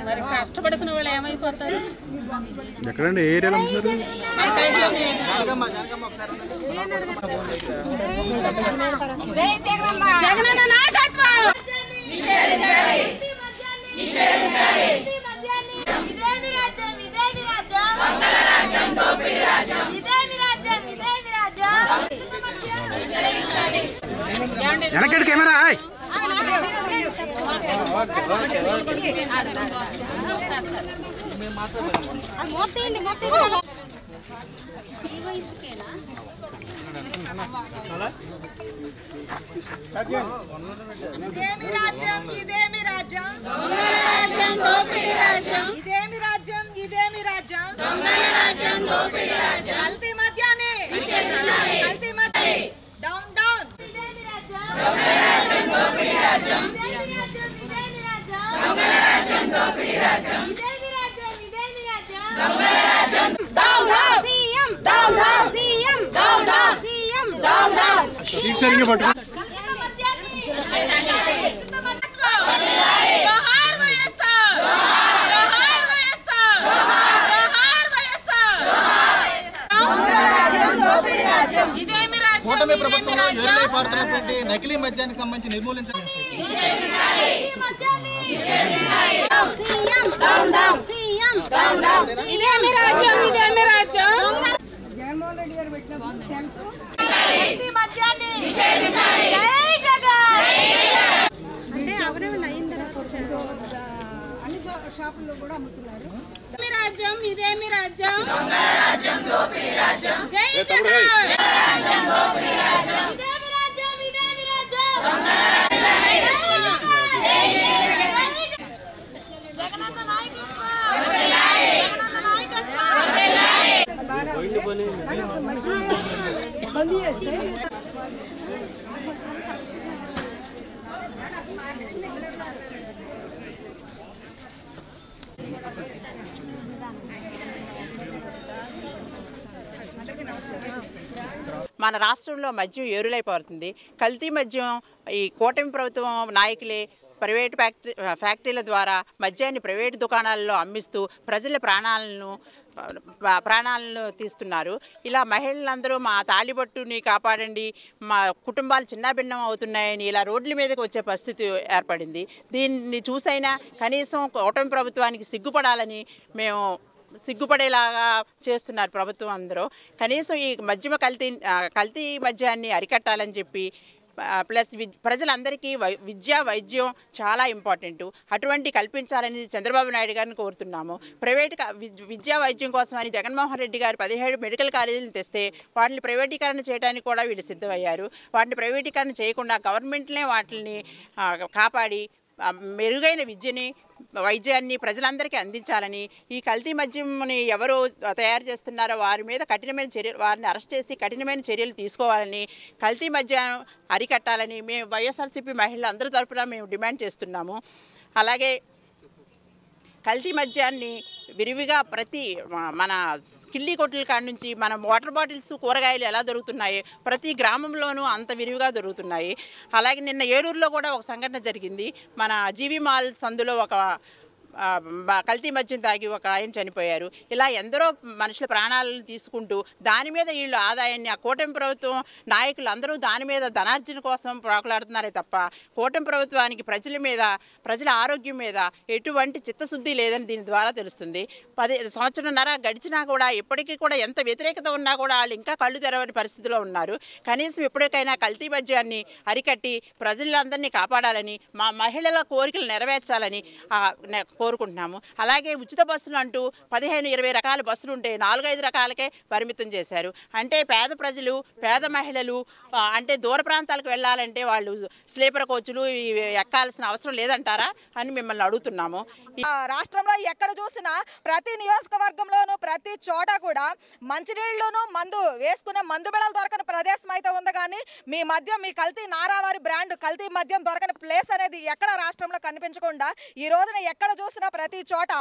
మరి కష్టపడుకున్న వాళ్ళు ఏమైపోతారు? ఎక్కడండి ఏ ఏరియాలో అమ్ముతున్నారు? జగనన్న నాయకత్వం నిషేధించాలి నిషేధించాలి. ఇదేమి రాజ్యం ఇదేమి రాజ్యం దొంగల రాజ్యం దోపిడీ రాజ్యం ఇదేమి రాజ్యం ఇదేమి రాజ్యం నిషేధించాలి. వెనకటి కెమెరా ఇదేమి రాజ్యం ఇదేమి రాజ్యం దొంగల రాజ్యం దోపిడీ రాజ్యం ఇదేమి రాజ్యం ఇదేమి రాజ్యం దొంగల రాజ్యం దోపిడీ రాజ్యం కల్తీ మద్యాన్ని నిషేధించాలి కల్తీ మద్యాన్ని డౌన్ డౌన్ దొంగల రాజ్యం దోపిడీ రాజ్యం దొంగల రాజ్యం దోపిడీ రాజ్యం దొంగల రాజ్యం down down CM down down CM down down CM down down సరిగ్గా పట్టు. జోహార్ వైఎస్ఆర్ జోహార్ వైఎస్ఆర్ జోహార్ వైఎస్ఆర్ దొంగల రాజ్యం దోపిడీ రాజ్యం ఇదేమి రాజ్యం కూటమి ప్రభుత్వంలో ఏరులై పారుతున్నటువంటి నకిలీ మద్యానికి సంబంధించి నిర్మూలించాలి. CM down down CM down down ఇదేమి రాజ్యం ఇదేమి రాజ్యం జగన్మోహన్ రెడ్డి గారు పెట్టిన టెంట్ కల్తీ మద్యాన్ని నిషేధించాలి. జై జగన్ అంటే అవరేమన్నా అయిందరా అన్ని షాపుల్లో కూడా అమ్ముతున్నారు. ఇదేమి రాజ్యం ఇదేమి రాజ్యం దొంగల రాజ్యం దోపిడీ రాజ్యం జై జగన్ రాజ్యం దోపిడీ రాజ్యం ఇదేమి రాజ్యం ఇదేమి రాజ్యం దొంగల జగనన్న నాయకత్వం వర్ధిల్లాలి జగనన్న నాయకత్వం వర్ధిల్లాలి. బంద్ చేస్తే మన రాష్ట్రంలో మద్యం ఏరులైపోతుంది. కల్తీ మద్యం ఈ కూటమి ప్రభుత్వం నాయకులే ప్రైవేటు ఫ్యాక్టరీల ద్వారా మద్యాన్ని ప్రైవేటు దుకాణాల్లో అమ్మిస్తూ ప్రజల ప్రాణాలను తీస్తున్నారు. ఇలా మహిళలందరూ మా తాళిబొట్టుని కాపాడండి, మా కుటుంబాలు చిన్నాభిన్నం అవుతున్నాయని ఇలా రోడ్ల మీదకి వచ్చే పరిస్థితి ఏర్పడింది. దీన్ని చూసైనా కనీసం కూటమి ప్రభుత్వానికి సిగ్గుపడాలని మేము సిగ్గుపడేలాగా చేస్తున్నారు ప్రభుత్వం అందరూ. కనీసం ఈ కల్తీ మద్యాన్ని అరికట్టాలని చెప్పి ప్లస్ ప్రజలందరికీ విద్య వైద్యం చాలా ఇంపార్టెంట్, అటువంటి కల్పించాలని చంద్రబాబు నాయుడు గారిని కోరుతున్నాము. ప్రైవేట్ విద్యా వైద్యం కోసమని జగన్మోహన్ రెడ్డి గారు 17 మెడికల్ కాలేజీలు తెస్తే వాటిని ప్రైవేటీకరణ చేయడానికి కూడా వీళ్ళు సిద్ధమయ్యారు. వాటిని ప్రైవేటీకరణ చేయకుండా గవర్నమెంట్లే వాటిని కాపాడి మెరుగైన విద్యని వైద్యాన్ని ప్రజలందరికీ అందించాలని, ఈ కల్తీ మద్యంని ఎవరు తయారు చేస్తున్నారో వారి మీద వారిని అరెస్ట్ చేసి కఠినమైన చర్యలు తీసుకోవాలని, కల్తీ మద్యం అరికట్టాలని మేము వైఎస్ఆర్సీపీ మహిళలు అందరి తరపున మేము డిమాండ్ చేస్తున్నాము. అలాగే కల్తీ మద్యాన్ని విరివిగా ప్రతి మన కిల్లీ కొట్టుల కాడ నుంచి మనం వాటర్ బాటిల్స్ కూరగాయలు ఎలా దొరుకుతున్నాయి ప్రతి గ్రామంలోనూ అంత విరివిగా దొరుకుతున్నాయి. అలాగే నిన్న ఏలూరులో కూడా ఒక సంఘటన జరిగింది. మన జీవి మాల్ సందులో ఒక కల్తీ మద్యం తాగి ఒక ఆయన చనిపోయారు. ఇలా ఎందరో మనుషుల ప్రాణాలను తీసుకుంటూ దాని మీద వీళ్ళు ఆదాయాన్ని ఆ కూటమి ప్రభుత్వం నాయకులు అందరూ దాని మీద ధనార్జన కోసం ప్రాకులాడుతున్నారే తప్ప కూటమి ప్రభుత్వానికి ప్రజల ఆరోగ్యం మీద ఎటువంటి చిత్తశుద్ధి లేదని దీని ద్వారా తెలుస్తుంది. 10 సంవత్సరంన్నర గడిచినా కూడా ఇప్పటికీ కూడా ఎంత వ్యతిరేకత ఉన్నా కూడా వాళ్ళు ఇంకా కళ్ళు తెరవని పరిస్థితిలో ఉన్నారు. కనీసం ఎప్పటికైనా కల్తీ మద్యాన్ని అరికట్టి ప్రజలందరినీ కాపాడాలని మా మహిళల కోరికలు నెరవేర్చాలని కోరుకుంటున్నాము. అలాగే ఉచిత బస్సులు అంటూ 15-20 రకాల బస్సులు ఉంటే 4-5 రకాలకే పరిమితం చేశారు. అంటే పేద ప్రజలు పేద మహిళలు అంటే దూర ప్రాంతాలకు వెళ్ళాలంటే వాళ్ళు స్లీపర్ కోచ్లు ఎక్కాల్సిన అవసరం లేదంటారా అని మిమ్మల్ని అడుగుతున్నాము. రాష్ట్రంలో ఎక్కడ చూసినా ప్రతి నియోజకవర్గంలోనూ ప్రతి చోట కూడా మంచినీళ్ళను మందు వేసుకునే మందు బిళ్ళలు దొరకని ప్రదేశం అయితే ఉంది. కానీ మీ మద్యం మీ కల్తీ నారావారి బ్రాండ్ కల్తీ మద్యం దొరకని ప్లేస్ అనేది ఎక్కడ రాష్ట్రంలో కనిపించకుండా ఈ రోజున ఎక్కడ చూసినా ప్రతి చోట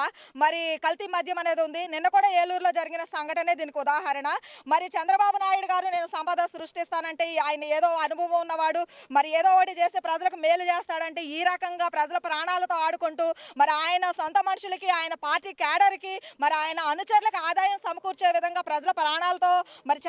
మరి కల్తీ మద్యం అనేది ఉంది. నిన్న కూడా ఏలూరులో జరిగిన సంఘటనే దీనికి ఉదాహరణ. మరి చంద్రబాబు నాయుడు గారు నేను సంపద సృష్టిస్తానంటే ఆయన ఏదో అనుభవం ఉన్నవాడు మరి ఏదో ఒకటి చేసి ప్రజలకు మేలు చేస్తాడంటే ఈ రకంగా ప్రజల ప్రాణాలతో ఆడుకుంటూ మరి ఆయన సొంత మనుషులకి ఆయన పార్టీ క్యాడర్కి మరి ఆయన అనుచరులకు ఆదాయం సమకూర్చే విధంగా ప్రజల ప్రాణాలతో మరి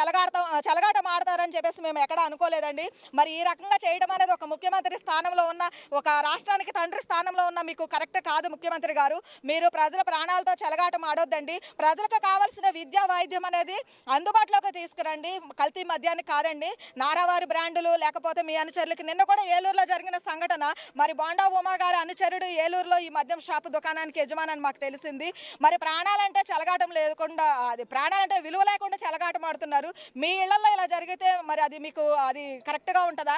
చెలగాటం ఆడతారని చెప్పేసి మేము ఎక్కడ అనుకోలేదండి. మరి ఈ రకంగా చేయడం అనేది ఒక ముఖ్యమంత్రి స్థానంలో ఉన్న ఒక రాష్ట్రానికి తండ్రి స్థానంలో ఉన్న మీకు కరెక్ట్ కాదు ముఖ్యమంత్రి గారు. మీరు ప్రజల ప్రాణాలతో చెలగాటం ఆడొద్దండి. ప్రజలకు కావాల్సిన విద్యా వైద్యం అనేది అందుబాటులోకి తీసుకురండి. కల్తీ మద్యాన్ని కాదండి. నారావారి బ్రాండులు లేకపోతే మీ అనుచరులకి నిన్న కూడా ఏలూరులో జరిగిన సంఘటన మరి బోండా ఉమా గారి అనుచరుడు ఏలూరులో ఈ మద్యం షాపు దుకాణానికి యజమాని మాకు తెలిసింది. మరి ప్రాణాలంటే చెలగాటం లేకుండా అది ప్రాణాలంటే విలువ లేకుండా చెలగాటం ఆడుతున్నారు. మీ ఇళ్లలో ఇలా జరిగితే మరి అది మీకు అది కరెక్ట్గా ఉంటుందా?